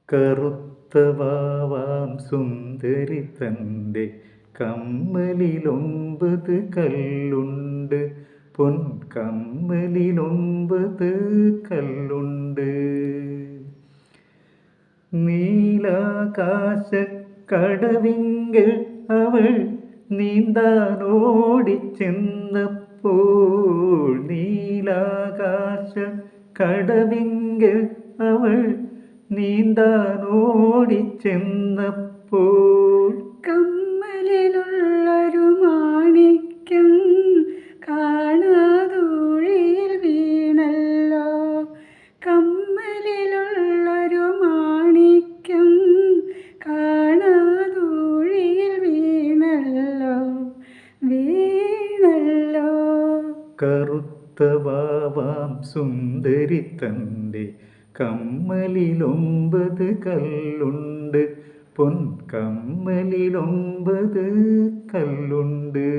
കറുത്ത വാവാം സുന്ദരി തന്റെ കമ്മലിലൊമ്പത് കല്ലുണ്ട്, പൊൻകമ്മലിലൊമ്പത് കല്ലുണ്ട്. നീലാകാശക്കടവിങ്കൽ അവൾ നീന്താനോടിച്ചെന്നപ്പോൾ, നീലാകാശക്കടവിങ്കൽ അവൾ നീന്താനോടിച്ചെന്നപ്പോൾ, കമ്മലിലുള്ളൊരു മാണിക്യം കാണാതൂഴിയിൽ വീണല്ലോ. കമ്മലിലുള്ളൊരു മാണിക്യം കാണാതൂഴിയിൽ വീണല്ലോ, വീണല്ലോ. കറുത്ത വാവാം സുന്ദരി തന്റെ കമ്മലിലൊമ്പത് കല്ലുണ്ട്, പൊൻകമ്മലിലൊമ്പത് കല്ലുണ്ട്.